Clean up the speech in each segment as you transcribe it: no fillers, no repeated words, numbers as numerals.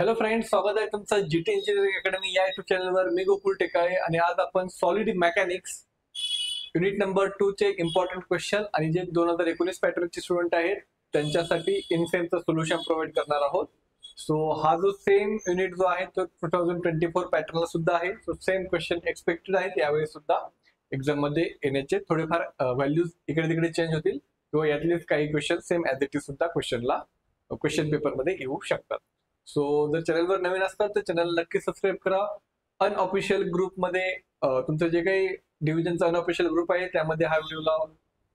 Hello friends, स्वागत आहे तुमचं जीटी इंजिनिअरिंग अकॅडमी या युट्यूब चॅनलवर. मी गोकुळ टेकाळे आणि आज आपण सॉलिड मेकॅनिक्स युनिट नंबर 2 चे इम्पॉर्टंट क्वेश्चन आणि जे 2019 पॅटर्नचे स्टुडंट आहेत त्यांच्यासाठी इनसेमचं सोल्युशन प्रोव्हाइड करणार आहोत. सो हा जो सेम युनिट जो आहे तो 2024 पॅटर्नला सुद्धा आहे. सो सेम क्वेश्चन एक्सपेक्टेड आहेत यावेळी सुद्धा एक्झाम मध्ये येण्याचे. थोडेफार व्हॅल्यूज इकडे तिकडे चेंज होतील किंवा यातलेच काही question same as it is सुद्धा क्वेश्चन पेपर मध्ये येऊ शकतात. सो जर चॅनलवर नवीन असतात तर चॅनल नक्की सबस्क्राईब करा. अनऑफिशियल ग्रुपमध्ये तुमचं जे काही डिव्हिजनचा अनऑफिशियल ग्रुप आहे त्यामध्ये हा व्हिडिओला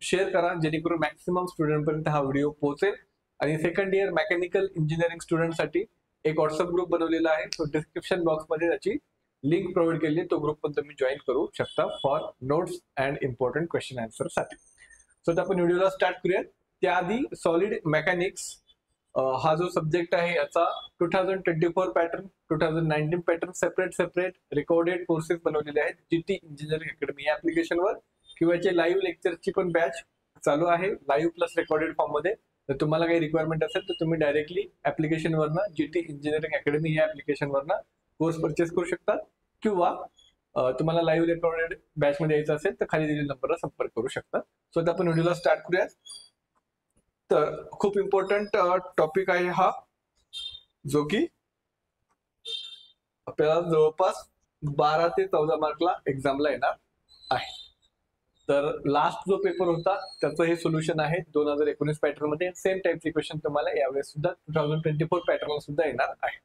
शेअर करा जेणेकरून मॅक्सिमम स्टुडंट पर्यंत हा व्हिडिओ पोहोचेल. आणि सेकंड इयर मेकॅनिकल इंजिनिअरिंग स्टुडंटसाठी एक व्हॉट्सअप ग्रुप बनवलेला आहे. तो डिस्क्रिप्शन बॉक्समध्ये त्याची लिंक प्रोव्हाइड केली आहे. तो ग्रुप पण तुम्ही जॉईन करू शकता for notes and important question answer साठी. सो आता आपण व्हिडिओला स्टार्ट करूयात. त्याआधी सॉलिड मेकॅनिक्स हा जो सब्जेक्ट आहे याचा 2024 pattern 2019 pattern separate recorded courses बनवलेले आहेत जीटी इंजिनिअरिंग अकॅडमी या ऍप्लिकेशनवर किंवा याचे लाईव्ह लेक्चरची पण बॅच चालू आहे लाईव्ह प्लस रेकॉर्डेड फॉर्म मध्ये. जर तुम्हाला काही रिक्वायरमेंट असेल तर तुम्ही डायरेक्टली ऍप्लिकेशनवरनं जीटी इंजिनिअरिंग अकॅडमी या ऍप्लिकेशनवरनं कोर्स परचेस करू शकता किंवा तुम्हाला लाईव्ह रेकॉर्डेड बॅच मध्ये यायचं असेल तर खाली दिलेल्या नंबरला संपर्क करू शकता. सो आता आपण व्हिडिओला स्टार्ट करूयात. तर खूप इम्पॉर्टंट टॉपिक आहे हा, जो की आपल्याला जवळपास 12 ते 14 मार्कला एक्झामला येणार आहे. तर लास्ट जो पेपर होता त्याचं हे सोल्युशन आहे 2019 पॅटर्न मध्ये. सेम टाईपचे क्वेश्चन तुम्हाला यावेळेस सुद्धा 2024 पॅटर्न सुद्धा येणार आहे.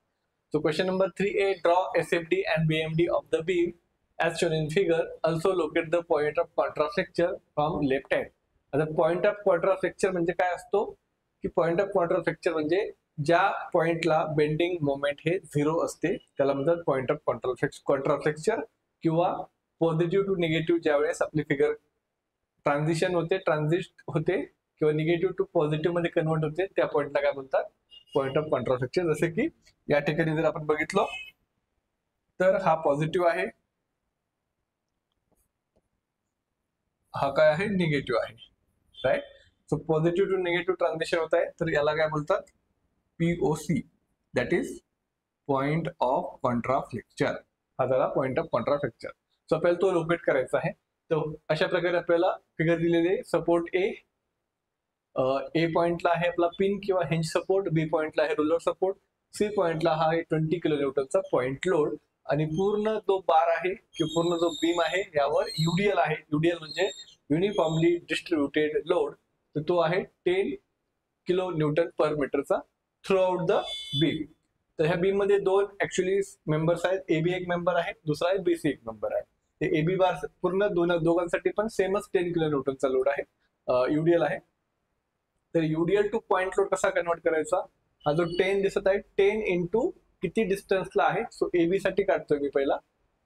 So question number 3A, draw SFD and BMD of the beam as shown in figure. Also locate the point of contrafracture from left hand. आता पॉइंट ऑफ कॉन्ट्राफ्रॅक्चर म्हणजे काय असतो की पॉइंट ऑफ कॉन्ट्राफ्रॅक्चर म्हणजे ज्या पॉइंटला बेंडिंग मोमेंट हे 0 असते त्याला म्हणतात पॉइंट ऑफ कॉन्ट्राफ्रॅक्चर किंवा पॉझिटिव्ह टू निगेटिव्ह ज्यावेळेस आपली फिगर ट्रान्झिट होते किंवा निगेटिव्ह टू पॉझिटिव्ह मध्ये कन्वर्ट होते त्या पॉइंटला काय म्हणतात पॉइंट ऑफ कॉन्ट्राफ्रॅक्चर. जसे की या ठिकाणी जर आपण बघितलं तर हा पॉझिटिव्ह आहे, हा काय आहे निगेटिव्ह आहे, right. So positive to negative transition होत आहे तर याला काय बोलतात POC, that is point of contraflexure. हा झाला पॉइंट ऑफ कॉन्ट्राफ्रॅक्चर. सो आपल्याला तो लोकेट करायचा आहे. तर अशा प्रकारे आपल्याला फिगर दिलेले सपोर्ट ए पॉइंटला आहे आपला पिन किंवा हिंज सपोर्ट, बी पॉइंटला आहे रोलर सपोर्ट, सी पॉइंटला हा आहे 20 किलो न्यूटनचा पॉइंट लोड आणि पूर्ण जो बार आहे किंवा पूर्ण जो बीम आहे यावर युडीएल आहे. युडीएल म्हणजे युनिफॉर्मली डिस्ट्रीब्युटेड लोड. तर तो आहे 10 किलो न्यूटन पर मीटरचा थ्रू आउट द बीम. तर ह्या बीम मध्ये दोन ऍक्च्युअली मेंबर्स आहेत. एबी एक मेंबर आहे, दुसरा आहे बीसी एक मेंबर आहे. ते एबी बार पूर्ण दोघांसाठी पण सेमच 10 किलो न्यूटनचा लोड आहे, युडीएल आहे. तर युडीएल टू पॉइंट लोड कसा कन्वर्ट करायचा, हा जो 10 दिसत आहे 10 इंटू किती डिस्टन्सला आहे. सो एबी साठी काढतोय मी पहिला.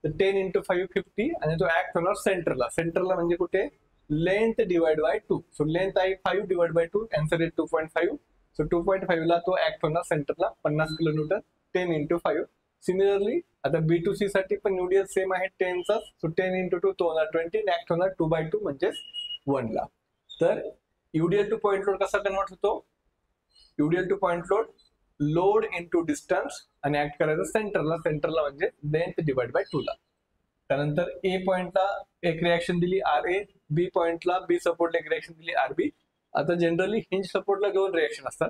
तर 10 इंटू 550 आणि तो ऍक्ट होणार सेंटरला म्हणजे कुठे length divide by 2. So length आहे 5 डिवाइड बाय 2, आन्सर आहे 2.5. सो 2.5 ला तो ऍक्ट होणार सेंटरला 50 किलो न्यूटन 10 इंटू 5. सिमिलरली आता B2C साठी पण युडीएल सेम आहे 10 चा. सो 10 इंटू 2 तो होणार 20, ऍक्ट होणार 2/2 म्हणजे 1 ला. तर युडीएल टू पॉइंट लोड कसा कन्वर्ट होतो, UDL to point load into distance आणि ऍक्ट करायचं सेंटरला म्हणजे लेंथ डिवाइड बाय 2 ला. त्यानंतर ए पॉइंटला एक रिएक्शन दिली RA, बी पॉइंटला बी सपोर्टला एक रिएक्शन दिली RB. आता जनरली हिंज सपोर्टला 2 रिएक्शन असतात,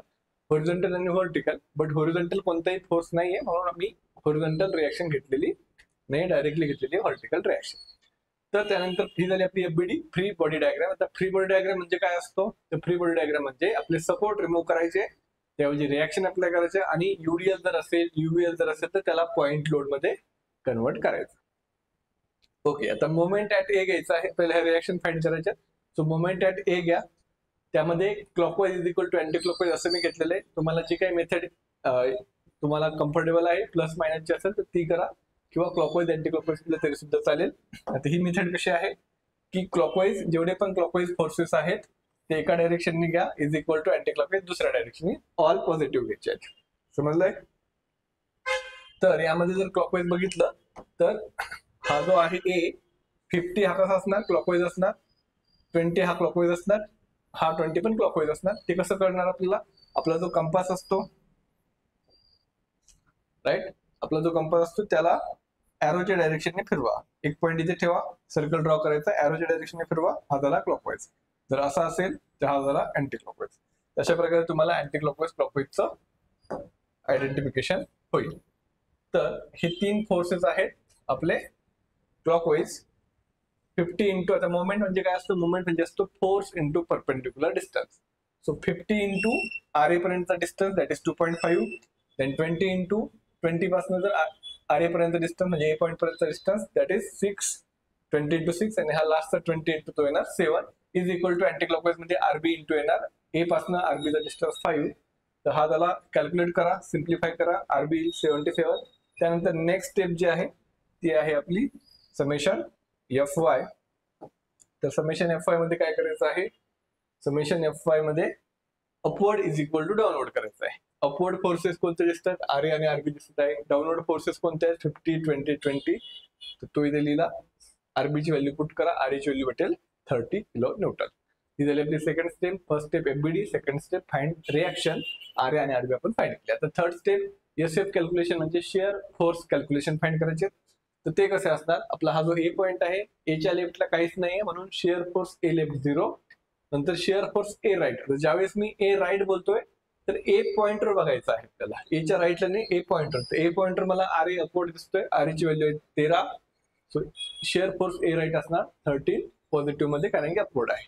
हॉरिझॉन्टल आणि व्हर्टिकल. बट हॉरिझॉन्टल कोणताही फोर्स नाहीये म्हणून आम्ही हॉरिझॉन्टल रिएक्शन घेतलेली नाही, डायरेक्टली घेतलेली व्हर्टिकल रिएक्शन. तर त्यानंतर ही झाली आपली एफबीडी फ्री बॉडी डायग्राम. आता फ्री बॉडी डायग्राम म्हणजे काय असतो, तर फ्री बॉडी डायग्राम म्हणजे आपले सपोर्ट रिमूव्ह करायचे, त्याऐवजी रिएक्शन अप्लाय करायचे आणि युडीएल जर असेल युव्हीएल जर असेल तर त्याला पॉइंट लोड मध्ये कन्वर्ट करायचं. ओके, आता मोमेंट ऍट ए घ्यायचा आहे. पहिल्या रिएक्शन फाइंड करायच्या. सो मोमेंट ऍट ए घ्या, त्यामध्ये clockwise is equal to anti clockwise असं मी घेतलेलं आहे. तुम्हाला जी काही मेथड तुम्हाला कम्फर्टेबल आहे प्लस मायनसची असेल तर ती करा किंवा क्लॉकवाईज अँटी क्लॉकवाईज केलं तरी सुद्धा चालेल. आता ही मेथड कशी आहे की क्लॉकवाईज जेवढे पण क्लॉकवाईज फोर्सेस आहेत ते एका डायरेक्शननी घ्या is equal to anti clockwise दुसऱ्या डायरेक्शननी ऑल पॉझिटिव्ह घ्यायचे आहेत. समजलंय. तर यामध्ये जर क्लॉकवाईज बघितलं तर हा जो आहे ए 50 हा कसा असणार क्लॉकवाईज असणार, 20 हा क्लॉकवाईज असणार, हा 20 पण क्लॉकवाईज असणार. ते कसं करणार आपल्याला, आपला जो कंपास असतो राईट. आपला जो कंपास असतो त्याला एरोच्या डायरेक्शनने फिरवा. एक पॉईंट इथे ठेवा, सर्कल ड्रॉ करायचा, एरोच्या डायरेक्शनने फिरवा, हा झाला क्लॉकवाईज. जर असा असेल तर हा झाला अँटी क्लॉकवाईज. अशा प्रकारे तुम्हाला अँटी क्लॉकवाईज क्लॉकवाईजचं आयडेंटिफिकेशन होईल. तर हे 3 फोर्सेस आहेत आपले क्लॉकवाईज. 50 इंटू, आता मोमेंट म्हणजे काय असतं, मोमेंट म्हणजे असतो force into perpendicular distance. So 50 into R A पर्यंतचा distance that is 2.5, then 20 into 20 पासून जर आर ए पर्यंत डिस्टन्स म्हणजे ए पॉईंट पर्यंतचा डिस्टन्स दॅट इज 6, 20 इंटू 6, आणि हा लास्टचा 20 इंटू तो येणार 7 is equal to anti clockwise मध्ये आरबी इंटू येणार ए पासून आरबीचा डिस्टन्स 5. तर हा त्याला कॅल्क्युलेट करा, सिम्प्लिफाय करा, आरबी 77. त्यानंतर नेक्स्ट स्टेप जी आहे ती आहे आपली समेशन एफ वाय. तर समेशन एफ वाय मध्ये काय करायचं आहे, समेशन एफ वाय मध्ये upward is equal to downward करायचं आहे. अपवर्ड फोर्सेस कोणते दिसतात, आर ए आणि आरबी दिसत आहे. डाऊनवर्ड फोर्सेस कोणते आहेत, 50, 20, 20. तर तो इथे लिहिला, आरबीची व्हॅल्यू पुट करा, आर एची व्हॅल्यू भेटेल 30 किलो न्यूटन. ही झाली आपली second step. First step FBD, second step find reaction, R A आणि आरबी आपण फाइंड केले. आता थर्ड स्टेप एसएफ कॅल्क्युलेशन म्हणजे शेअर फोर्स कॅल्क्युलेशन फाइंड करायचे. तर ते कसे असणार, आपला हा जो ए पॉईंट आहे, एच्या लेफ्टला काहीच नाहीये म्हणून शेअर फोर्स ए लेफ्ट 0, नंतर शेअर फोर्स ए राईट. ज्यावेळेस मी ए राईट बोलतोय तर ए पॉइंटर बघायचा आहे त्याला, एच्या राईटला नाही ए पॉइंटर. तर ए पॉइंटर मला आर ए अपवर्ड दिसतोय, आर ची व्हॅल्यू आहे 13. So shear force A right असणार 13 पॉझिटिव्ह मध्ये, कारण की अपवर्ड आहे.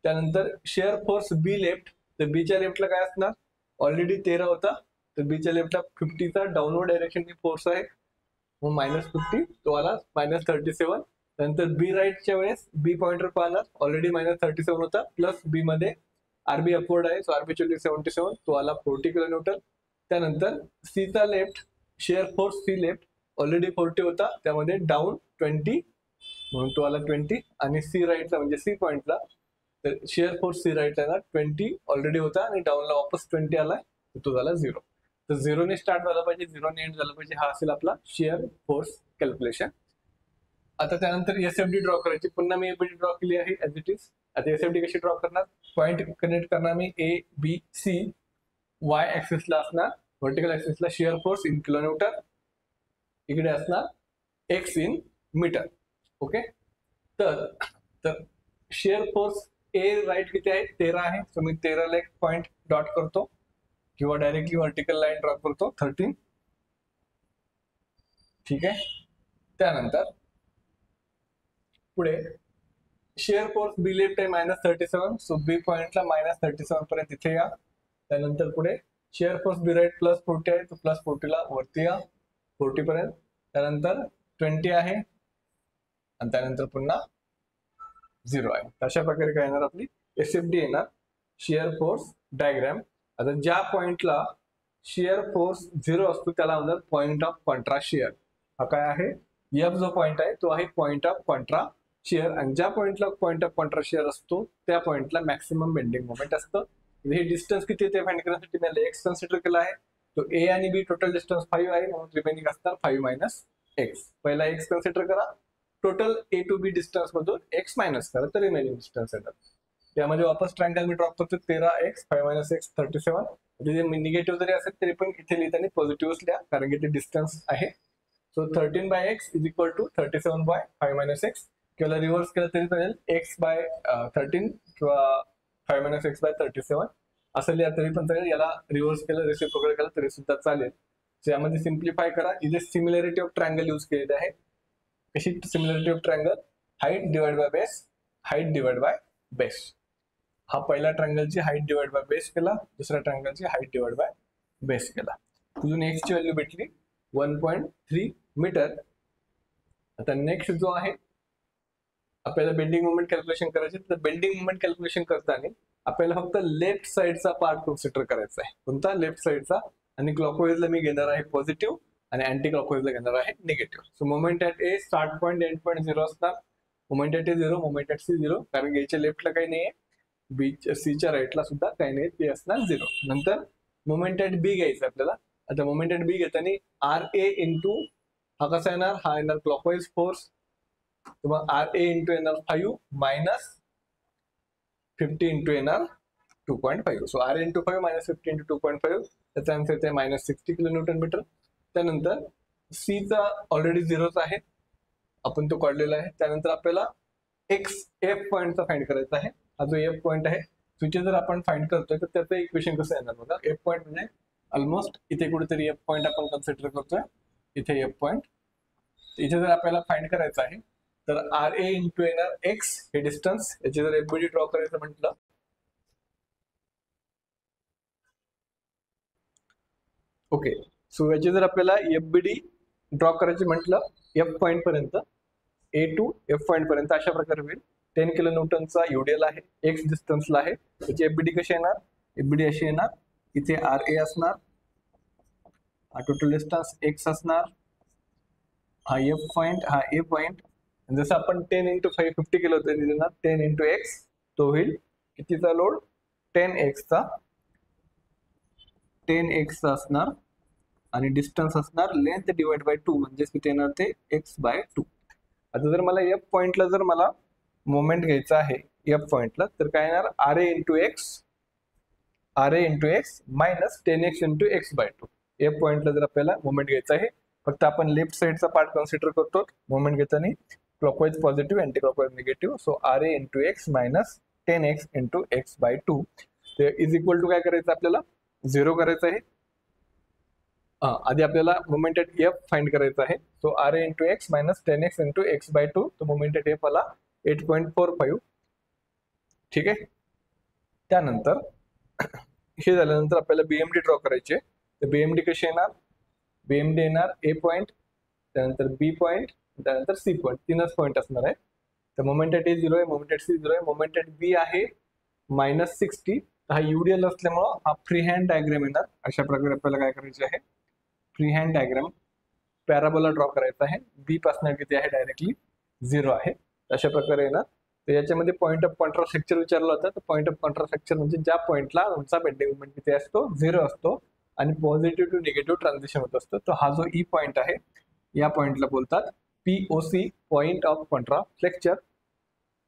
त्यानंतर शेअर फोर्स बी लेफ्ट, तर बीच्या लेफ्टला काय असणार, ऑलरेडी 13 होता, तर बीच्या लेफ्टला 50चा डाऊनवर्ड डायरेक्शनची फोर्स आहे, मग -50 तो आला -37. नंतर बी राईटच्या वेळेस बी पॉइंटर पाहणार, ऑलरेडी -37 होता, प्लस बी मध्ये आरबी अपवर्ड आहे, सो आरबी 77, तो आला 40 किलो न्यूटन. त्यानंतर सीचा left, shear force C left already 40 होता, त्यामध्ये डाऊन 20 म्हणून तो आला 20. आणि सी राईटला म्हणजे सी पॉइंटला, तर शेअर फोर्स सी राईटला 20 ऑलरेडी होता आणि डाऊनला वापस 20 आलाय, तर तो झाला 0. तर 0 ने स्टार्ट झाला पाहिजे, 0 ने एंड झाला पाहिजे. हा असेल आपला शेअर फोर्स कॅल्क्युलेशन. आता त्यानंतर एसएफडी ड्रॉ करायची. पुन्हा मी एफडी ड्रॉ केली आहे ऍज इट इज. आता एसएफडी कशी ड्रॉ करणार, पॉईंट कनेक्ट करणार मी ए बी सी. वाय ऍक्सिसला असणार, व्हर्टिकल ऍक्सिसला shear force in kilo newton, इकडे असणार एक्स इन मीटर. ओके. तर शेअर फोर्स ए राईट किती आहे, 13 आहे. सो मी 13 ला एक पॉईंट डॉट करतो किंवा डायरेक्टली व्हर्टिकल लाईन ड्रॉ करतो 13. ठीक आहे. त्यानंतर पुढे शेअर फोर्स बी लेफ्ट आहे -37, सो बी पॉइंटला -37 पर्यंत इथे या. त्यानंतर पुढे शेअर फोर्स बी राईट +40 आहे, तो +40 ला वरती या 40 पर्यंत. त्यानंतर 20 आहे आणि त्यानंतर पुन्हा 0 आहे. अशा प्रकारे काय येणार आपली एसएफडी येणार, शेअर फोर्स डायग्राम. आता ज्या पॉइंटला शेअर फोर्स 0 असतो त्याला म्हणतात पॉइंट ऑफ कॉन्ट्रा शेअर. हा काय आहे, एफ जो पॉइंट आहे तो आहे पॉइंट ऑफ कॉन्ट्रा शेअर, आणि ज्या पॉइंटला पॉइंट ऑफ कॉन्ट्रा शेअर असतो त्या पॉइंटला मॅक्सिमम बेंडिंग मोमेंट असतं. हे डिस्टन्स किती ते फाइंड करण्यासाठी मी एक्स कन्सिडर केला आहे. तो ए आणि बी टोटल डिस्टन्स 5 आहे, म्हणून रिमेनिंग असणार 5 - x. पहिला एक्स कन्सिडर करा, total A to B distance मधून एक्स मायनस करा, तर रिमेनिंग डिस्टन्स येतात. त्यामध्ये वापस ट्रायंगल मी ड्रॉप करतो, 13x 5 - x 37. निगेटिव्ह जरी असेल तरी पण इथे लिहिताना पॉझिटिव्ह लिहा, कारण की ते डिस्टन्स आहे. So 13/x is equal to 37/5 - x, किंवा रिव्हर्स केलं तरी चालेल, x/13 किंवा 5 - x/37 असं लिहा तरी पण चालेल. याला रिव्हर्स केलं, रेसिप्रोकल केलं तरी सुद्धा चालेल. सो यामध्ये सिम्प्लिफाय करा. इथे सिमिलॅरिटी ऑफ ट्रायंगल यूज केलेले आहे. कशी similarity of triangle, height divide by base, height divide by base. हा पहिला ट्रायंगलची हाईट डिवाइड बाय बेस केला, दुसऱ्या ट्रायंगलची हाईट डिवाइड बाय बेस केला. तुझून एक्स ची व्हॅल्यू भेटली 1.3 मीटर. आता नेक्स्ट जो आहे आपल्याला बेंडिंग मोमेंट कॅल्क्युलेशन करायचे. तर बेंडिंग मोमेंट कॅल्क्युलेशन करताना आपल्याला फक्त लेफ्ट साइडचा पार्ट कन्सिडर करायचा आहे. कोणता, लेफ्ट साइडचा. आणि क्लॉकवाईजला मी घेणार आहे पॉझिटिव्ह आणि अँटी क्लॉकवाईजला घेणार आहे negative. So moment at A start point end point 0 असणार. Moment at A 0, moment at C 0, कारण एच्या लेफ्टला काही नाहीये, बी सीच्या राईटला सुद्धा काही नाही, ते असणार 0. नंतर मोमेंट ऍट बी घ्यायचं आपल्याला. आता मोमेंट ऍट बी घेताना आर ए इंटू हा कसा येणार, हा येणार क्लॉकवाईज फोर्स, मग आर ए इंटू येणार 5 मायनस 50 इंटू येणार 2.5. सो आर इंटू 5 - 50 इंटू 2.5, त्याचा आन्सर येते -60 किलो न्यूटन मीटर. त्यानंतर सीचा ऑलरेडी 0च आहे, आपण तो काढलेला आहे. त्यानंतर आपल्याला एफ पॉईंटचा फाइंड करायचा आहे. हा जो एफ पॉईंट आहे तिथे जर आपण फाइंड करतोय तर त्याचं इक्वेशन कसं येणार बघा. एफ पॉईंट म्हणजे ऑलमोस्ट इथे कुठेतरी एफ पॉईंट आपण कन्सिडर करतोय, इथे एफ पॉईंट. इथे जर आपल्याला फाइंड करायचं आहे तर आर ए इंटू येणार एक्स हे डिस्टन्स. याची जर एफबीडी ड्रॉ करायचं म्हटलं, ओके, सो याची जर आपल्याला एफबीडी ड्रॉ करायची म्हटलं एफ पॉईंट पर्यंत, ए टू एफ पॉईंट पर्यंत अशा प्रकारे होईल. 10 किलो न्यूटनचा युडीएल आहे, एक्स डिस्टन्सला आहे. त्याची एफबीडी कशी येणार, एफबीडी अशी येणार, इथे आर ए असणार, हा टोटल डिस्टन्स एक्स असणार, हा एफ पॉईंट, हा ए पॉईंट. जसं आपण 10 इंटू 5 50 किलो देणार, 10 इंटू एक्स तो होईल कितीचा लोड, 10x चा असणार आणि डिस्टन्स असणार लेंथ डिवाइड बाय 2 म्हणजे किती येणार ते x/2. आता जर मला एफ पॉइंटला जर मला मोमेंट घ्यायचा आहे एफ पॉइंटला तर काय येणार, R A into x minus 10x into x/2. F पॉइंटला जर आपल्याला मोमेंट घ्यायचा आहे, फक्त आपण लेफ्ट साइडचा पार्ट कन्सिडर करतो मोमेंट घेताना, clockwise positive anti clockwise negative. So R A into x minus 10x into x/2 is equal to काय करायचं आपल्याला, 0 करायचं आहे. आधी आपल्याला मोमेंट एट एफ फाइंड करायचा आहे. So R A into x minus 10x into x/2, तो मोमेंट एट एफ आला 8.45. ठीक आहे. त्यानंतर हे झाल्यानंतर आपल्याला बीएमडी ड्रॉ करायचे. तर बीएमडी कशी येणार, बीएमडी येणार ए पॉईंट, त्यानंतर बी पॉईंट, त्यानंतर सी पॉईंट, 3च पॉईंट असणार आहे. तर मोमेंट एट ए 0 आहे, मोमेंट एट सी 0 आहे, मोमेंट एट बी आहे -60. हा युडीएल असल्यामुळं हा फ्री हँड डायग्राम येणार. अशा प्रकारे आपल्याला काय करायचे आहे, free hand diagram parabola draw करायचा आहे. बी पासून किती आहे, डायरेक्टली 0 आहे. अशा प्रकारे येणार. तर याच्यामध्ये पॉईंट ऑफ कॉन्ट्रास्ट फ्रॅक्चर विचारलं होतं. तर पॉईंट ऑफ कॉन्ट्रास्ट फ्रॅक्चर म्हणजे ज्या पॉईंटला तुमचा बेंडिंग मोमेंट किती असतो, 0 असतो आणि पॉझिटिव्ह टू निगेटिव्ह ट्रान्झिशन होत असतं. तर हा जो ई पॉईंट आहे या पॉईंटला बोलतात POC, point of contrast fracture.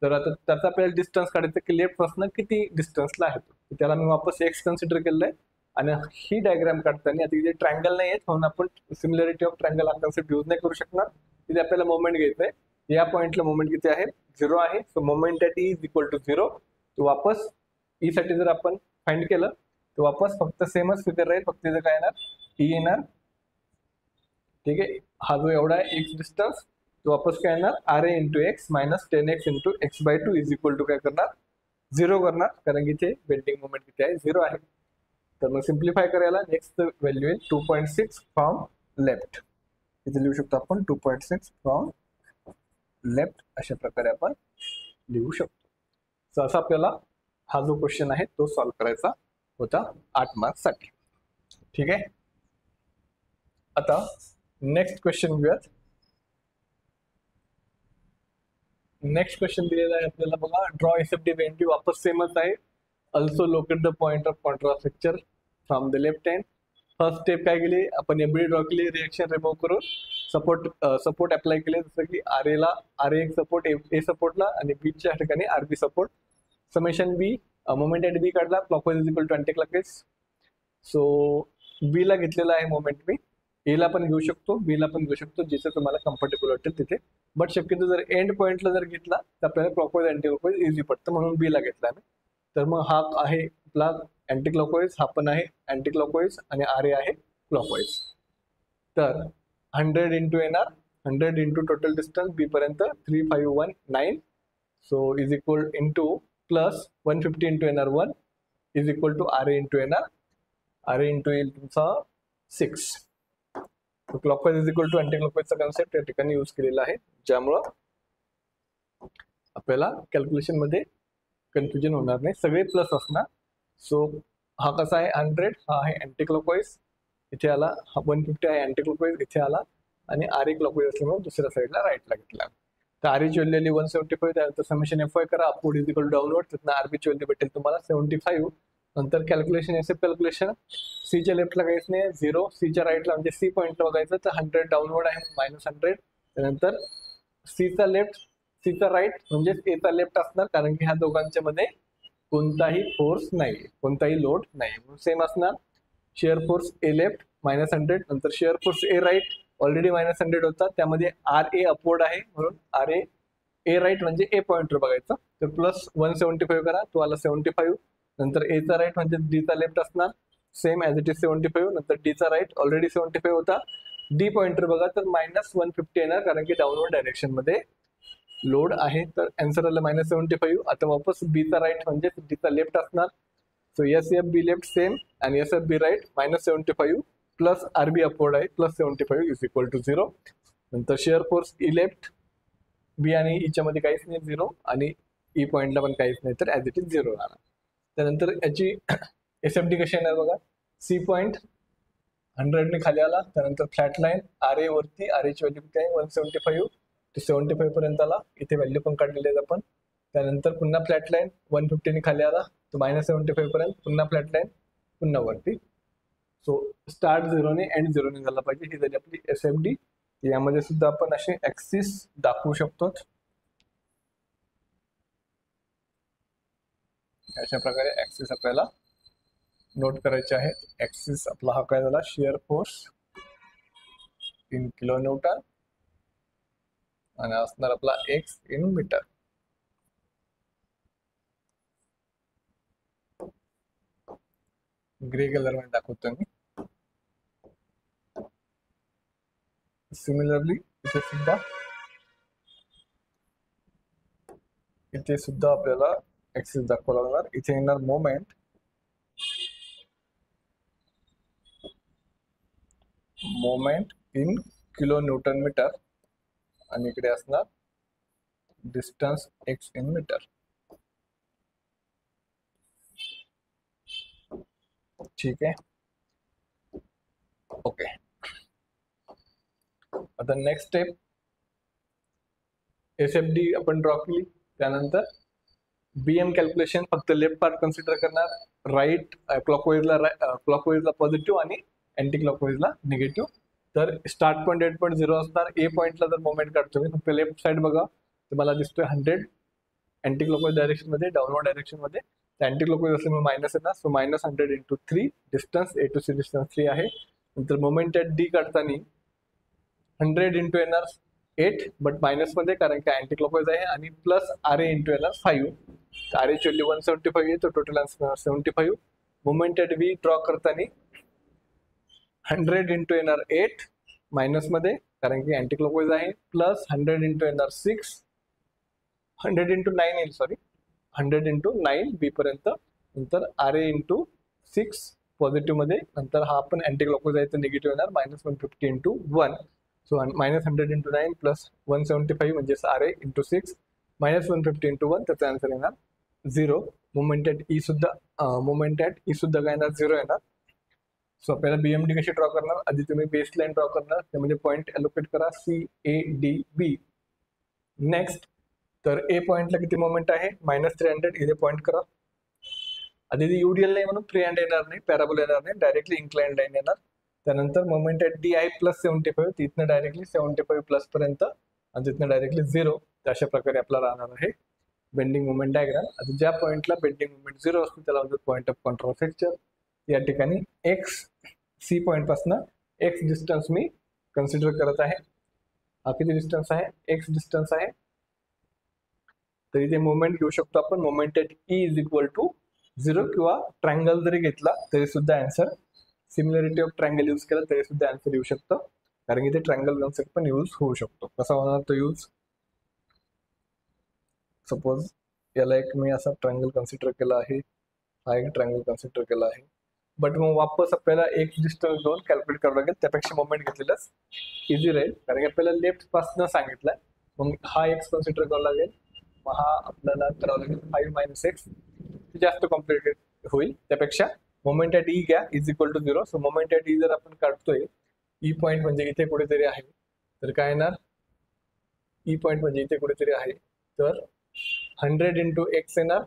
तर आता त्याचा आपल्याला डिस्टन्स काढायचं की लेफ्ट पासून किती डिस्टन्सला आहे तो, त्याला मी वापस एक्स कन्सिडर केलेलं आहे. आणि ही डायग्राम काढताना आता इथे ट्रायंगल नाही आहे म्हणून आपण सिमिलरिटी ऑफ ट्रायंगल हा कन्सेप्ट यूज नाही करू शकणार. तिथे आपल्याला मोमेंट घ्यायचं आहे. या पॉईंटला मोमेंट किती आहे, 0 आहे. So moment at E is equal to 0. तो वापस ई साठी जर आपण फाइंड केलं तर वापस फक्त सेमच फिगर राहील, फक्त इथे काय येणार, ई येणार. ठीक आहे. हा जो एवढा आहे एक्स डिस्टन्स तो वापस काय येणार, R A into x minus 10x into x/2 is equal to काय करणार, 0 करणार, कारण की इथे बेंडिंग मोमेंट किती आहे, 0 आहे. तर मग सिम्प्लिफाय करायला नेक्स्ट व्हॅल्यू येईल 2.6 फ्रॉम लेफ्ट. इथे लिहू शकतो आपण 2.6 फ्रॉम लेफ्ट, अशा प्रकारे आपण लिहू शकतो. सो असं आपल्याला हा जो क्वेश्चन आहे तो सॉल्व्ह करायचा होता 8 मार्क्स साठी. ठीक आहे. आता नेक्स्ट क्वेश्चन घेऊयात. नेक्स्ट क्वेश्चन दिलेला आहे आपल्याला बघा, ड्रॉ एसएफडी बीएमडी, वापस सेमच आहे. Also locate the point of contrast fracture from the left hand. First step काय केली आपण, एफबीडी ड्रॉ केली, रिएक्शन रिमूव्ह करून सपोर्ट अप्लाय केले. जसं की आर ए सपोर्ट ए सपोर्टला आणि बीच्या ठिकाणी RB support. Summation B, moment at B काढला, clockwise is equal to anti clockwise. So B ला घेतलेला आहे मोमेंट मी, ए ला पण घेऊ शकतो, बी ला पण घेऊ शकतो, जिथे तुम्हाला कम्फर्टेबल वाटेल तिथे. बट शक्यतो जर एंड पॉईंटला जर घेतला तर आपल्याला क्लॉकवाइज अँटी क्लॉकवाइज इझी पडतं, म्हणून बी ला घेतला आहे. तर मग हा आहे आपला अँटी क्लॉकवाइज, हा पण आहे अँटी क्लॉकवाइज आणि आर ए आहे क्लॉकवाइज. तर 100 इंटू येणार, 100 इंटू टोटल डिस्टन्स बी पर्यंत 3519. So is equal into plus 150 into येणार 1 is equal to R A into येणार, आर ए इंटू येईल तुमचा 6. Clockwise is equal to anti क्लॉकवाइजचा कन्सेप्ट या ठिकाणी यूज केलेला आहे, ज्यामुळं आपल्याला कॅल्क्युलेशन मध्ये कन्फ्युजन होणार नाही, सगळे प्लस असणार. सो हा कसा आहे 100, हा आहे अँटी क्लॉकवाइज इथे आला, हा 150 आहे अँटी क्लॉकवाइज इथे आला आणि आर ए क्लॉकवाइज असल्यामुळे दुसऱ्या साईडला राईटला घेतला. तर आर एची व्हॅल्यू आली 175, त्यानंतर समेशन एफ वाय करा, upward is equal to downward, तिथनं आरबीची व्हॅल्यू भेटेल तुम्हाला 75. नंतर कॅल्क्युलेशन एसएफ कॅल्क्युलेशन, सीच्या लेफ्टला काहीच नाही 0, सीच्या राईटला म्हणजे सी पॉईंटला बघायचं तर 100 डाऊनवर्ड आहे -100. त्यानंतर सीचा लेफ्ट, सीचा राईट म्हणजे एचा लेफ्ट असणार, कारण की ह्या दोघांच्या मध्ये कोणताही फोर्स नाही, कोणताही लोड नाही, सेम असणार. शिअर फोर्स ए लेफ्ट -100, नंतर shear force A right already -100 होता, त्यामध्ये RA अपवर्ड आहे म्हणून RA ए राईट म्हणजे ए पॉइंटवर बघायचं, तर प्लस 175 करा, तो आला 75. नंतर ए चा राईट म्हणजे डी चा लेफ्ट असणार, सेम ॲज इट इज 75. नंतर डी चा राईट ऑलरेडी 75 होता, डी पॉइंटर बघा तर -150 येणार, कारण की डाऊनवर्ड डायरेक्शन मध्ये लोड आहे. तर आन्सर आलं -75. आता वापस बी चा राईट म्हणजे डी चा लेफ्ट असणार, so SF be left same आणि SF बी राईट -75 प्लस RB अपवर्ड आहे +75 इज इक्वल टू 0. नंतर शेअर फोर्स ई लेफ्ट बी आणि ईच्या मध्ये काहीच नाही 0 आणि ई पॉइंटला पण काहीच नाही, तर ॲज इट इज 0 राहणार. त्यानंतर याची SFD कशी येणार बघा, सी पॉइंट 100 ने खाली आला, त्यानंतर फ्लॅट लाईन RA वरती, RA ची व्हॅल्यू किती आहे 175 ते 75 पर्यंत आला, इथे व्हॅल्यू पण काढलेली आहेत आपण. त्यानंतर पुन्हा फ्लॅट लाईन 150 ने खाली आला, तो -75 पर्यंत, पुन्हा फ्लॅट लाईन, पुन्हा वरती. सो स्टार्ट 0 ने एंड 0 ने झाला पाहिजे, ही झाली आपली SFD. यामध्ये सुद्धा आपण असे ऍक्सिस दाखवू शकतो. अशा प्रकारे ऍक्सिस आपल्याला नोट करायचे आहेत. ऍक्सिस आपला हा काय झाला, shear force in kilo newton आणि असणार आपला x in metre. Grey colour मध्ये दाखवतो मी. सिमिलरली इथे सुद्धा आपल्याला ऍक्सिस दाखवावा लागणार. इथे येणार moment in kilo newton metre आणि इकडे असणार डिस्टन्स एक्स इन मीटर. ठीक आहे, ओके. आता नेक्स्ट स्टेप, SFD आपण ड्रॉ केली, त्यानंतर BM कॅल्क्युलेशन फक्त लेफ्ट पार्ट कन्सिडर करणार, राईट क्लॉकवाईजला पॉझिटिव्ह आणि अँटी क्लॉकवाईजला निगेटिव्ह. तर स्टार्ट पॉईंट एंड पॉईंट 0 असणार. ए पॉईंटला जर मोमेंट काढतो मी, फक्त लेफ्ट साइड बघा, तुम्हाला दिसतोय 100 अँटी क्लॉकवाईज डायरेक्शन मध्ये, डाऊनवर्ड डायरेक्शन मध्ये. अँटी क्लॉकवाईज असल्यामुळे मायनस येणार, so -100 × 3, distance A to C distance 3 आहे. नंतर मोमेंट ॲट डी काढताना 100 × येणार 8 बट मायनस मध्ये, कारण की अँटी क्लॉकवाईज आहे, आणि प्लस RA × येणार 5. RA ची व्हॅल्यू 175 आहे, तर total answer 75. Moment at V draw करताना 100 × येणार 8 मायनस मध्ये, कारण की अँटी क्लॉकवाईज आहे, प्लस 100 × येणार 6, 100 × 9 येईल, सॉरी 100 × 9 बी पर्यंत. नंतर RA × 6 पॉझिटिव्ह मध्ये, नंतर हा पण अँटी क्लॉकवाईज आहे तर निगेटिव्ह येणार, -150 × 1. सो -100 × 9 प्लस 175 म्हणजे RA × 6 -150 × 1, त्याचा आन्सर येणार 0. मोमेंट ॲट ई सुद्धा काय येणार 0 येणार. सो आपल्याला BMD कशी ड्रॉ करणार, आधी तुम्ही बेस लाईन ड्रॉ करणार, त्यामध्ये पॉईंट अलोकेट करा CADB. नेक्स्ट, तर ए पॉइंटला किती मोमेंट आहे -300, इथे पॉईंट करा. आधी UDL नाही म्हणून फ्री हँड येणार नाही, पॅराबोल येणार नाही, डायरेक्टली इन्क्लाइंड लाईन येणार. त्यानंतर मोमेंट ॲट डी आहे +75, तिथनं डायरेक्टली 75 प्लस पर्यंत आणि तिथनं डायरेक्टली 0. तर अशा प्रकारे आपला राहणार आहे बेंडिंग मोमेंट डायग्राम. आता ज्या पॉईंटला बेंडिंग मोमेंट 0 असतो त्याला म्हणजे पॉईंट ऑफ कंट्रोल फ्रॅक्चर. या ठिकाणी सी पॉईंट पासून एक्स डिस्टन्स मी कन्सिडर करत आहे. हा किती डिस्टन्स आहे, एक्स डिस्टन्स आहे. तर इथे मोमेंट घेऊ शकतो आपण, moment at E is equal to 0, किंवा ट्रायंगल जरी घेतला तरी सुद्धा answer, similarity of triangle use केला तरी सुद्धा आन्सर येऊ शकतं, कारण की ते ट्रायंगल कन्सेप्ट पण यूज होऊ शकतो. कसा होणार तो यूज, सपोज याला एक मी असा ट्रायंगल कन्सिडर केला आहे, हा एक ट्रायंगल कन्सिडर केला आहे, बट मग वापस आपल्याला एक डिस्टन्स दोन कॅल्क्युलेट करावं लागेल, त्यापेक्षा मोमेंट घेतलेलाच इझी राहील, कारण की आपल्याला लेफ्ट पासून सांगितलंय. मग हा एक्स कन्सिडर करावा लागेल, मग हा आपल्याला करावं लागेल 5 - x, जास्त कॉम्प्लिकेटेड होईल. त्यापेक्षा मोमेंट ॲट ई घ्या is equal to 0. So moment at E जर आपण काढतोय, ई पॉईंट म्हणजे इथे कुठेतरी आहे, तर काय येणार, ई पॉईंट म्हणजे इथे कुठेतरी आहे, तर 100 × x येणार.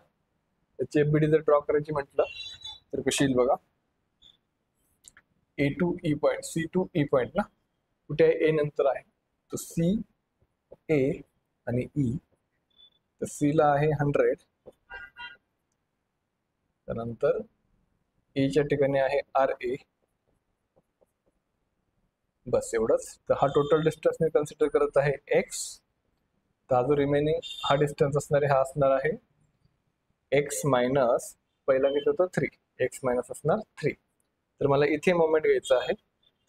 त्याची FBD जर ड्रॉ करायची म्हटलं तर कशी येईल बघा, A to E point, C to E point ना, कुठे आहे, A नंतर आहे, तो C, A आणि E. तर C ला आहे 100, त्यानंतर E च्या ठिकाणी आहे RA, बस एवढंच. तर हा टोटल डिस्टन्स मी कन्सिडर करत आहे एक्स. तर हा जो रिमेनिंग हा डिस्टन्स असणार आहे हा असणार आहे एक्स मायनस पहिला किती होतं 3. एक्स मायनस असणार 3. तर मला इथे मोमेंट घ्यायचा आहे.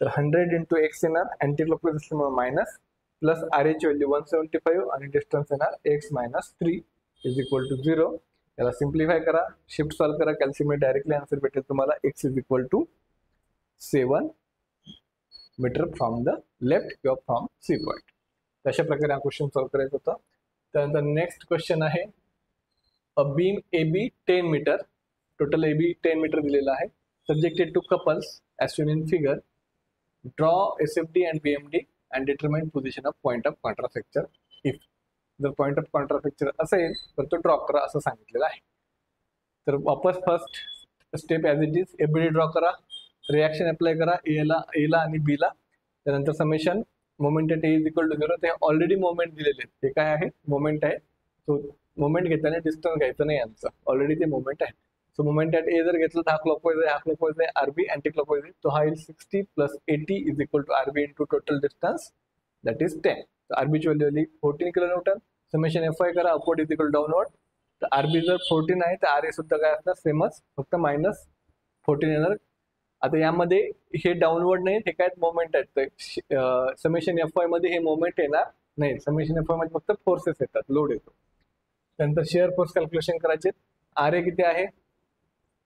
तर 100 इंटू एक्स येणार, अँटी क्लॉकवाईज असल्यामुळे मायनस, प्लस आर एची व्हॅल्यू 175 आणि डिस्टन्स येणार x minus 3 is equal to 0. याला सिम्प्लिफाय करा, शिफ्ट सॉल्व करा, कॅल्क्युलेट डायरेक्टली आन्सर भेटेल तुम्हाला x is equal to 7 metre from the left किंवा फ्रॉम सी पॉइंट. अशा प्रकारे हा क्वेश्चन सॉल्व करायचा होता. त्यानंतर नेक्स्ट क्वेश्चन आहे a beam A B 10 metre, total A B 10 metre दिलेला आहे, subjected to couples as shown in figure. Draw SFD and BMD and determine position of point of contrafracture if. जर point of कॉन्ट्राफ्रॅक्चर असेल तर तो draw करा असं सांगितलेलं आहे. तर वापस first step as it is ABD draw करा, रिॲक्शन अप्लाय करा एला आणि बीला. त्यानंतर summation moment at A is equal to 0. ते ऑलरेडी मोमेंट दिलेले आहेत. ते काय आहे मोमेंट आहे. तो मोमेंट घेताना डिस्टन्स घ्यायचं नाही यांचं, ऑलरेडी ते मोमेंट आहे. सो मोमेंट ॲट ए जर घेतलं तर हा क्लॉकवाईज आहे, हा क्लॉकवाईज आहे, आरबी अँटी क्लॉकवाईज आहे. तो हा येईल 60 plus 80 is equal to RB into total distance that is 10. तर आरबीची व्हॅल्यू आली 14 kilo newton. Summation F Y करा, अपवर्ड इज इक्वल डाऊनवर्ड. तर आरबी जर 14 आहे तर आर ए सुद्धा काय असणार सेमच, फक्त मायनस 14 येणार. आता यामध्ये हे डाऊनवर्ड नाही, हे काय मोमेंट आहेत. समेशन एफ आय मध्ये हे मोमेंट येणार नाही, समेशन एफ आय मध्ये फक्त फोर्सेस येतात, लोड येतो. त्यानंतर शेअर फोर्स कॅल्क्युलेशन करायचे. आर ए किती आहे,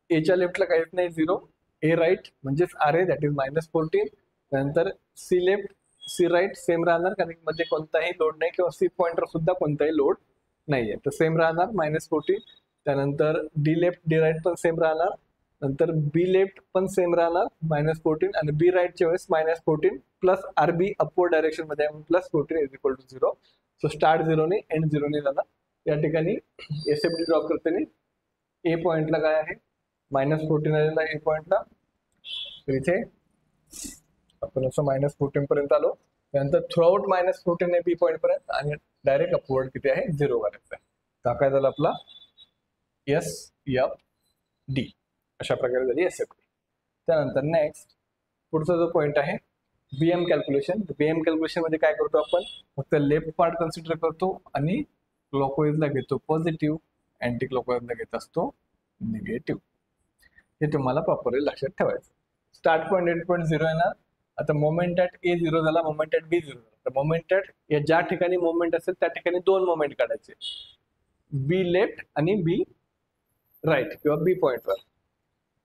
एच्या लेफ्टला काहीच नाही 0, ए राईट म्हणजेच आर ए दॅट इज -14. त्यानंतर C left C right same राहणार, कारण मध्ये कोणताही लोड नाही, किंवा सी पॉइंटर सुद्धा कोणताही लोड नाहीये, तर सेम राहणार -14. त्यानंतर डी लेफ्ट डी राईट पण सेम राहणार. नंतर बी लेफ्ट पण सेम राहणार -14, आणि बी राईटच्या वेळेस -14 plus R B upward direction मध्ये आहे +14 is equal to 0. So start 0 ने एंड 0 ने जाणार. या ठिकाणी एसएफडी ड्रॉ करताना ए पॉइंटला काय आहे -14 आलेला ए पॉइंटला. तर इथे आपण असं -14 पर्यंत आलो. त्यानंतर थ्रूआउट -14 आहे बी पॉइंट पर्यंत, आणि डायरेक्ट अपवर्ड किती आहे 0 वाढायचा आहे. तर काय झालं आपला एस एफ डी, अशा प्रकारे झाली एस एफ डी. त्यानंतर नेक्स्ट पुढचा जो पॉइंट आहे बीएम कॅल्क्युलेशन. बीएम कॅल्क्युलेशन मध्ये काय करतो आपण, फक्त लेफ्ट पार्ट कन्सिडर करतो आणि क्लॉकवाईजला घेतो पॉझिटिव्ह, अँटी क्लॉकवाईजला घेत असतो निगेटिव्ह. हे तुम्हाला प्रॉपरली लक्षात ठेवायचं. स्टार्ट पॉईंट एंड पॉईंट 0 येणार. आता मोमेंट ॲट ए 0 झाला, मोमेंट ॲट बी 0 झाला. तर मोमेंट ॲट या ज्या ठिकाणी मोमेंट असेल त्या ठिकाणी 2 मोमेंट काढायचे, बी लेफ्ट आणि बी राईट किंवा बी पॉईंटवर.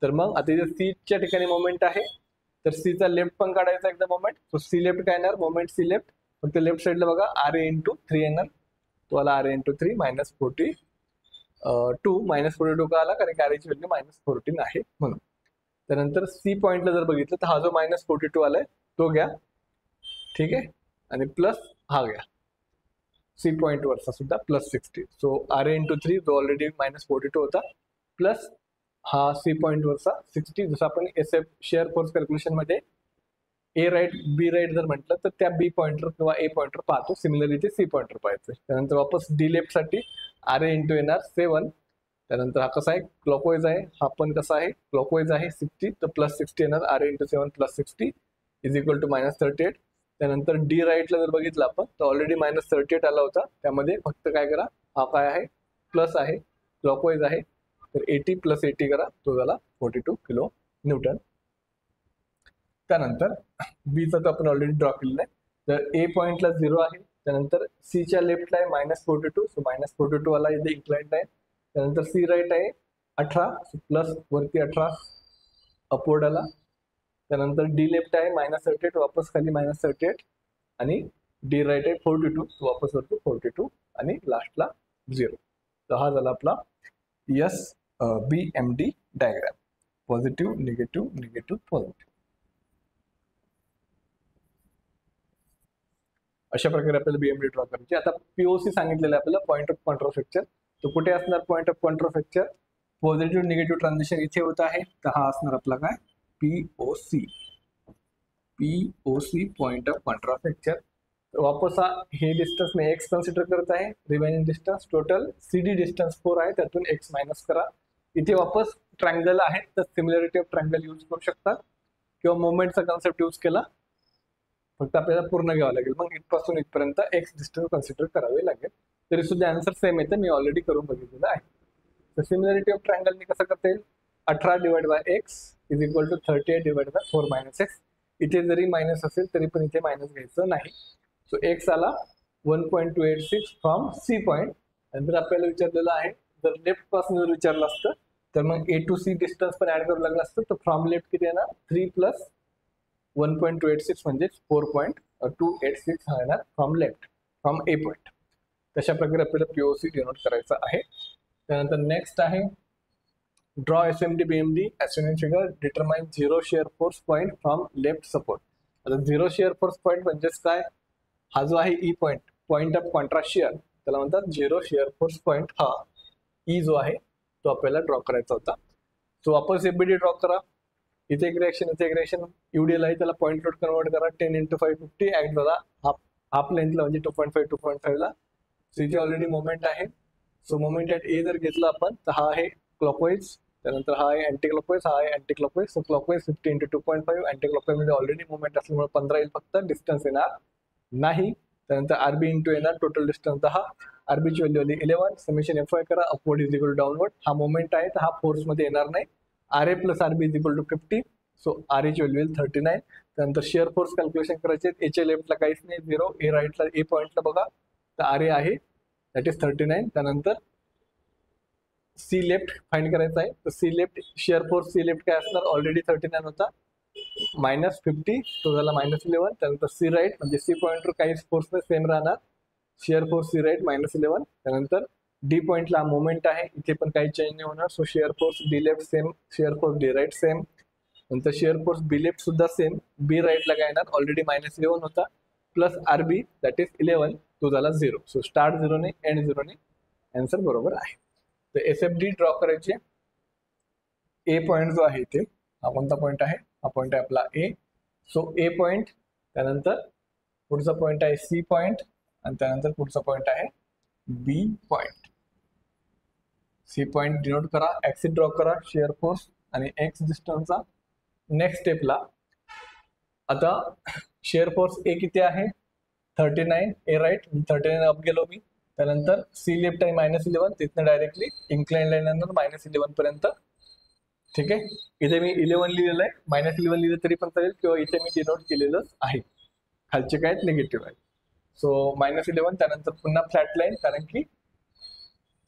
तर मग आता इथे सीच्या ठिकाणी मोमेंट आहे, तर सीचा लेफ्ट पण काढायचा एकदा मोमेंट. सो सी लेफ्ट काय येणार, मोमेंट सी लेफ्ट, फक्त लेफ्ट साईडला बघा आर ए इंटू 3 येणार. तो आला आर ए इंटू 3 -42 -42 का आला, कारण की आर एची व्हॅल्यू -14 आहे म्हणून. त्यानंतर सी पॉइंटला जर बघितलं तर हा जो -42 आलाय तो घ्या, ठीक आहे, आणि प्लस हा घ्या सी पॉइंट वरचा सुद्धा +60. सो आर ए इंटू 3 जो ऑलरेडी -42 होता, प्लस हा सी पॉइंट वरचा 60. जसं आपण S F share force calculation मध्ये ए राईट बी राईट जर म्हटलं तर त्या बी पॉइंटर किंवा ए पॉइंटर पाहतो, सिमिलरली ते सी पॉइंटर पाहायचं. त्यानंतर वापस डी लेफ्ट साठी आर ए इंटू येणार 7. त्यानंतर हा कसा आहे क्लॉकवाईज आहे, हा पण कसा आहे क्लॉकवाईज आहे 60, तर +60 येणार, R A into 7 +60 is equal to -38. त्यानंतर डी राईटला जर बघितलं आपण तर ऑलरेडी -38 आला होता, त्यामध्ये फक्त काय करा, हा काय आहे प्लस आहे, क्लॉकवाईज आहे, तर 80 + 80 करा, तो झाला 42 किलो न्यूटन. त्यानंतर बीचा तर आपण ऑलरेडी ड्रॉ केलेला आहे. तर ए पॉइंटला 0 आहे, त्यानंतर सीच्या लेफ्टला आहे -42, सो -42 वाला इथे इन्क्लाइंड आहे. त्यानंतर सी राईट आहे 18, प्लस वरती 18 अपवर्ड आला. त्यानंतर डी लेफ्ट आहे -38, वापस खाली -38, आणि डी राईट आहे 42, वापस वरती 42, आणि लास्टला 0. तर हा झाला आपला S B M D diagram, positive negative negative positive. अशा प्रकारे आपल्याला बीएमडी ड्रॉ करायची. आता पीओसी सांगितलेलं आहे आपल्याला, पॉईंट ऑफ कॉन्ट्राफ्रॅक्चर. तर कुठे असणार point of contraflexure, positive negative transition इथे होत आहे, तर हा असणार आपला काय POC. POC point of contraflexure. वापस हा हे डिस्टन्स मी एक्स कन्सिडर करत आहे, remaining distance total CD distance 4 आहे, त्यातून एक्स मायनस करा. इथे वापस ट्रायंगल आहे, तर सिमिलरिटी ऑफ ट्रायंगल यूज करू शकता, किंवा मोमेंटचा कन्सेप्ट यूज केला फक्त आपल्याला पूर्ण घ्यावं लागेल. मग इथपासून इथपर्यंत एक्स डिस्टन्स कन्सिडर करावे लागेल. तरी सुद्धा आन्सर सेम येतं, मी ऑलरेडी करून बघितलेलं आहे. तर सिमिलरिटी ऑफ ट्रायंगलनी कसं करता येईल, 18 divide by x is equal to 38 divide by 4 minus x. इथे जरी मायनस असेल तरी पण इथे मायनस घ्यायचं नाही. सो एक्स आला 1.286 फ्रॉम सी पॉईंट. नंतर आपल्याला विचारलेलं आहे, जर लेफ्ट पासून जर विचारलं असतं तर मग ए टू सी डिस्टन्स पण ऍड करावं लागलं असतं. तर फ्रॉम लेफ्ट किती येणार, 3 प्लस 1.286 म्हणजे 4.286 हा येणार from left, from A point. तशा प्रकारे आपल्याला पीओसी डिनोट करायचं आहे. त्यानंतर नेक्स्ट आहे draw SMD BMD as figure, determine zero shear force point from left support. आता झिरो शेअर फोर्स पॉईंट म्हणजेच काय, हा जो आहे E point, point of contrast share, त्याला म्हणतात झिरो शेअर फोर्स पॉईंट. हा ई जो आहे तो आपल्याला ड्रॉ करायचा होता. सो वापस एफबीडी ड्रॉ करा. इथे एक रिएक्शन, इथे एक रिएक्शन, यूडीएल आहे त्याला पॉईंट लोड कन्वर्ट करा. 10 × 550 ऍक्ट बघा हाफ लेंथला म्हणजे 2.5 2.5 ला. सो इथे ऑलरेडी मोमेंट आहे. सो मोमेंट ॲट ए जर घेतला आपण तर हा आहे क्लॉकवाईज, त्यानंतर हा आहे अँटी क्लॉकवाईज, हा आहे anti clockwise. So clockwise 50 × 2.5, anti clockwise मध्ये ऑलरेडी मोमेंट असल्यामुळे 15 येईल, फक्त डिस्टन्स येणार नाही. त्यानंतर आरबी इंटू येणार टोटल डिस्टन्स 10, आरबीची व्हॅल्यू आली 11. समेशन एफ वाय करा, upward is equal to downward. हा मोमेंट आहे तर हा फोर्स मध्ये येणार नाही. R A plus RB is equal to 50. So R एची व्हॅल्यू येईल 39. त्यानंतर शेअर फोर्स कॅल्क्युलेशन करायचे. एच्या लेफ्टला काहीच नाही, 0. ए राईटला, ए पॉईंटला बघा तर आर ए आहे, दॅट इज 39. त्यानंतर सी लेफ्ट फाइंड करायचा आहे. तर C left, shear force C left काय असणार, ऑलरेडी 39 होता, -50 तो झाला -11. त्यानंतर सी राईट म्हणजे सी पॉईंटवर काहीच फोर्स नाही, सेम राहणार. Shear force C right -11. त्यानंतर डी पॉईंटला मोमेंट आहे, इथे पण काही चेंज नाही होणार. So shear force D left same, shear force D right same. नंतर शेअर फोर्स बी लेफ्ट सुद्धा सेम. बी राईटला काय येणार, ऑलरेडी -11 होता, plus R B that is 11 तो झाला 0. सो स्टार्ट 0 ने एंड 0 ने, आन्सर बरोबर आहे. तर एस एफ डी ड्रॉ करायचे. ए पॉईंट जो आहे इथे, हा कोणता पॉईंट आहे, हा पॉईंट आहे आपला ए. सो ए पॉईंट, त्यानंतर पुढचा पॉईंट आहे सी पॉईंट, आणि त्यानंतर पुढचा पॉईंट आहे बी पॉईंट. सी पॉईंट डिनोट करा, ऍक्सिस ड्रॉ करा, शेअर फोर्स आणि एक्स डिस्टन्सचा. नेक्स्ट स्टेपला आता शेअर फोर्स ए किती आहे, 39. ए राईट 39 अप गेलो मी. त्यानंतर सी लेफ्ट आहे -11, तिथनं डायरेक्टली इन्क्लाइन लाईन नंतर -11 पर्यंत. ठीक आहे, इथे मी 11 लिहिलेलं आहे, -11 लिहिलं तरी पण चालेल, किंवा इथे मी डिनोट केलेलं आहे, खालचे काय निगेटिव्ह आहे. सो -11, त्यानंतर पुन्हा फ्लॅट लाईन, कारण की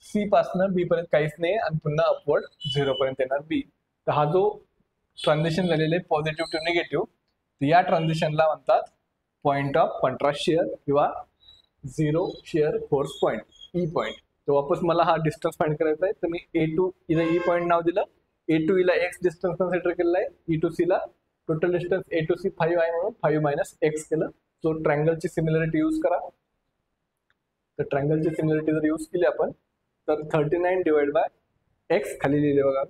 सी पासनं बी पर्यंत काहीच नाही आणि पुन्हा अपवर्ड 0 पर्यंत येणार बी. तर हा जो ट्रान्झिशन झालेलं आहे पॉझिटिव्ह टू निगेटिव्ह, तर या ट्रान्झिशनला म्हणतात पॉईंट ऑफ कॉन्ट्रास्ट शेअर किंवा zero shear force point, E point. तर वापस मला हा डिस्टन्स फाइंड करायचा आहे, तर मी ए टू इला ई पॉईंट नाव दिलं, ए टू ईला एक्स डिस्टन्स कन्सिडर केलेला आहे, ई टू सी ला total distance A to C 5 आहे म्हणून 5 मायनस एक्स केलं. सो ट्रायंगलची सिमिलरिटी यूज करा. तर ट्रायंगलची सिमिलरिटी जर यूज केली आपण तर 39 डिवाइड बाय एक्स खाली लिहिले बघा,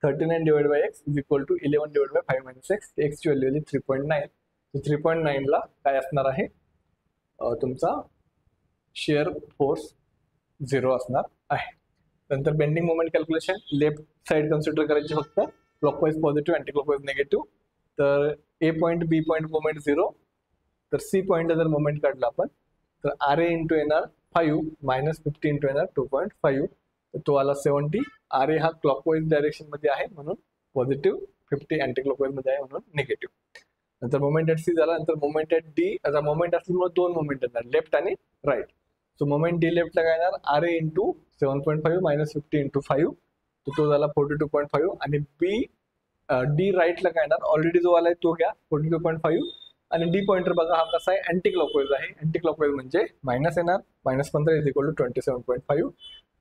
39 divide by x is equal to 11 divide by 5 minus X. एक्सची व्हॅल्यू आली 3.9. 3.9 ला काय असणार आहे तुमचा शेअर फोर्स 0 असणार आहे. नंतर bending moment calculation, left side consider करायची फक्त, clockwise positive, anti clockwise negative. तर ए पॉईंट बी पॉईंट मोमेंट 0. तर सी पॉईंटला जर मोमेंट काढला आपण तर आर ए इंटू येणार 5 -50 इंटू येणार 2.5. तर तो आला 70. आर ए हा क्लॉकवाईज डायरेक्शन मध्ये आहे म्हणून पॉझिटिव्ह, 50 अँटी क्लॉकवाईज मध्ये आहे म्हणून निगेटिव्ह. नंतर मोमेंट ॲट सी झाला. नंतर मोमेंट ॲट डी, आता मोमेंट असल्यामुळे 2 मोमेंट येणार, लेफ्ट आणि राईट. सो मोमेंट डी लेफ्टला काय येणार, आर ए इंटू 7.5 -50 इंटू 5, तर तो झाला 42.5. आणि बी डी राईटला काय येणार, ऑलरेडी जो आलाय तो घ्या 42.5. आणि डी पॉइंटर बघा हा कसा आहे, अँटी क्लॉकवाईज आहे. अँटी क्लॉकवाईज म्हणजे मायनस येणार, -15 is equal to 27.5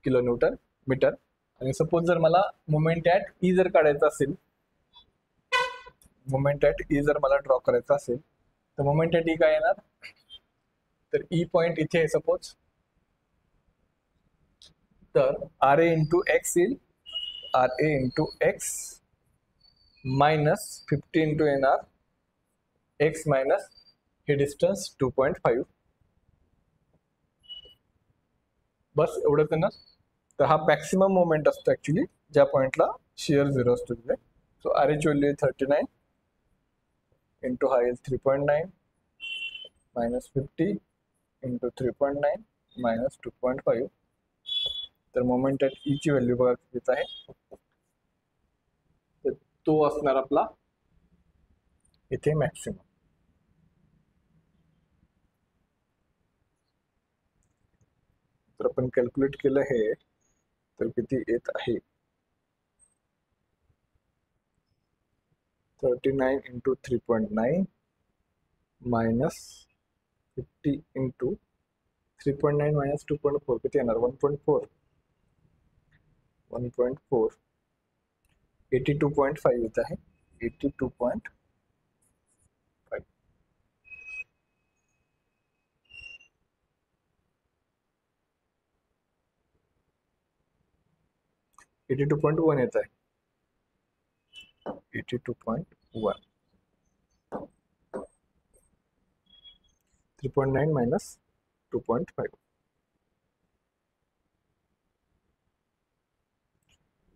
kilo newton metre. आणि सपोज जर मला मोमेंट ॲट ई जर काढायचा असेल, मोमेंट ॲट ई जर मला ड्रॉ करायचा असेल तर मोमेंट ॲट ई काय येणार, तर ई पॉइंट इथे आहे सपोज, तर आर ए इंटू एक्स येईल, R A into x -50 into येणार एक्स मायनस हे डिस्टन्स 2.5. बस एवढंच आहे ना. तर हा मॅक्सिमम मोमेंट असतो ऍक्च्युली ज्या पॉइंटला शेअर 0 असतो तिथे. So R H value 39 into हा येईल 3.9 -50 इंटू 3.9 मायनस 2.5. तर मोमेंट ॲट ईची व्हॅल्यू बघा कितीच आहे, तर तो असणार आपला इथे मॅक्सिमम. तर आपण कॅल्क्युलेट केलं हे, तर किती येत आहे, 39 इंटू 3.9 मायनस 50 इंटू 3.9 मायनस 2.4 किती येणार, 1.4, 82.5 येत आहे, 82.5. 82.1 येत आहे, 82.1. 3.9 मायनस 2.5,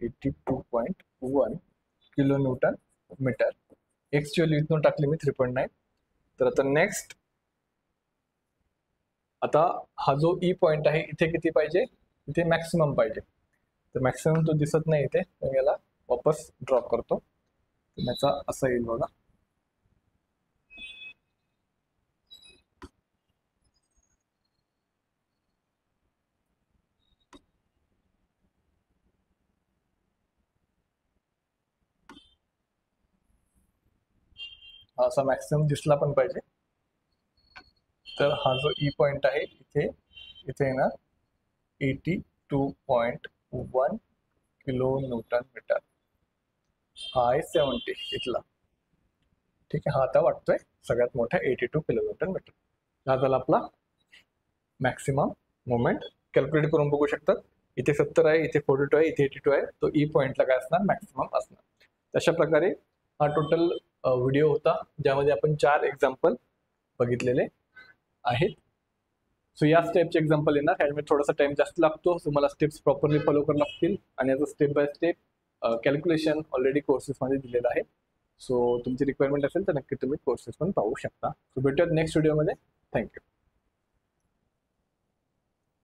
82.1 किलो न्यूटन मीटर. एक्सची व्हॅल्यू इथून टाकली मी 3.9. तर आता नेक्स्ट, आता हा जो ई पॉइंट आहे इथे किती पाहिजे, इथे मॅक्सिमम पाहिजे. तर मॅक्सिमम तो दिसत नाही इथे, तर याला वापस ड्रॉप करतो. त्याचा असं येईल बघा, असा मॅक्सिमम दिसला पण पाहिजे. तर हा जो ई पॉइंट आहे इथे, इथे येणार 82.1 किलो न्यूटन मीटर. हा आहे 70 इथला. ठीक आहे, हा आता वाटतोय सगळ्यात मोठा 82 किलो न्यूटन मीटर. हा झाला आपला मॅक्सिमम मोमेंट. कॅल्क्युलेट करून बघू शकतात, इथे 70 आहे, इथे 42 आहे, इथे 82 आहे. तो ई पॉइंटला काय असणार, मॅक्सिमम असणार. तशा प्रकारे हा टोटल व्हिडिओ होता, ज्यामध्ये आपण 4 एक्झाम्पल बघितलेले आहेत. सो या स्टेपचे एक्झाम्पल येणार, ह्याच्यामध्ये थोडासा टाइम जास्त लागतो, तुम्हाला स्टेप्स प्रॉपरली फॉलो करावे लागतील. आणि याचं step by step calculation already कोर्सेसमध्ये दिलेलं आहे. सो तुमची रिक्वायरमेंट असेल तर नक्की तुम्ही कोर्सेस पण पाहू शकता. सो भेटूयात नेक्स्ट व्हिडिओमध्ये. थँक्यू.